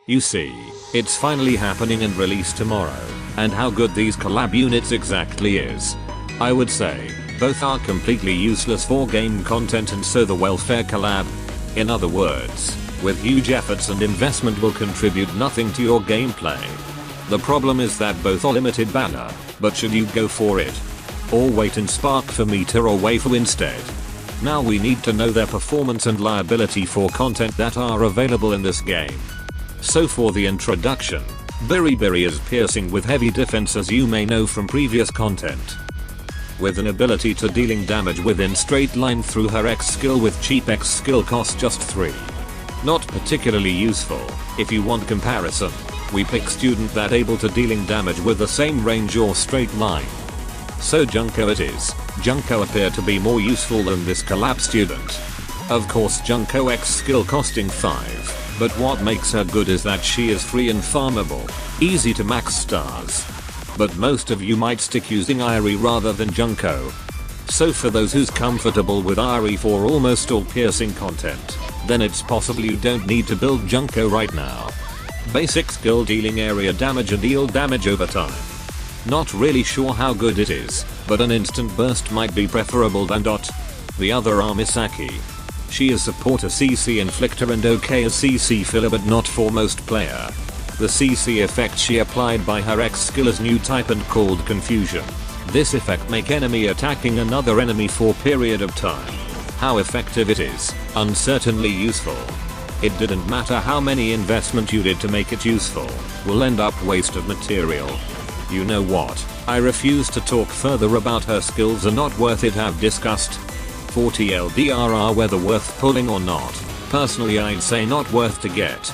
You see, it's finally happening and released tomorrow, and how good these collab units exactly is. I would say, both are completely useless for game content and so the welfare collab, in other words, with huge efforts and investment will contribute nothing to your gameplay. The problem is that both are limited banner, but should you go for it? Or wait and spark for meter or waifu instead? Now we need to know their performance and liability for content that are available in this game. So for the introduction, Beriberi is piercing with heavy defense as you may know from previous content. With an ability to dealing damage within straight line through her X skill with cheap X skill cost just 3. Not particularly useful. If you want comparison, we pick student that able to dealing damage with the same range or straight line. So Junko it is. Junko appear to be more useful than this collab student. Of course Junko X skill costing 5, but what makes her good is that she is free and farmable, easy to max stars. But most of you might stick using Irie rather than Junko. So for those who's comfortable with Irie for almost all piercing content, then it's possible you don't need to build Junko right now. Basic skill dealing area damage and deal damage over time. Not really sure how good it is, but an instant burst might be preferable than dot. The other are Misaki. She is support a CC inflictor and okay as CC filler but not for most player. The CC effect she applied by her X skill is new type and called Confusion. This effect make enemy attacking another enemy for period of time. How effective it is, uncertainly useful. It didn't matter how many investment you did to make it useful, will end up waste of material. You know what, I refuse to talk further about her skills are not worth it have discussed. 40 LDR whether worth pulling or not, personally I'd say not worth to get.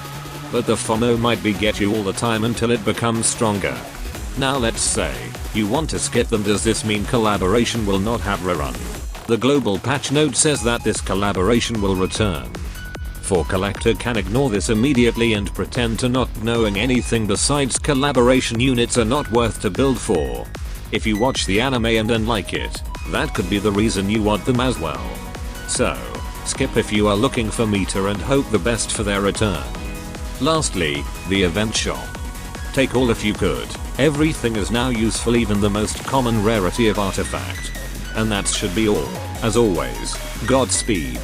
But the FOMO might be get you all the time until it becomes stronger. Now let's say, you want to skip them, does this mean collaboration will not have rerun? The global patch note says that this collaboration will return. For collector can ignore this immediately and pretend to not knowing anything besides collaboration units are not worth to build for. If you watch the anime and then like it, that could be the reason you want them as well. So, skip if you are looking for meter and hope the best for their return. Lastly, the event shop. Take all if you could, everything is now useful, even the most common rarity of artifact. And that should be all. As always, Godspeed.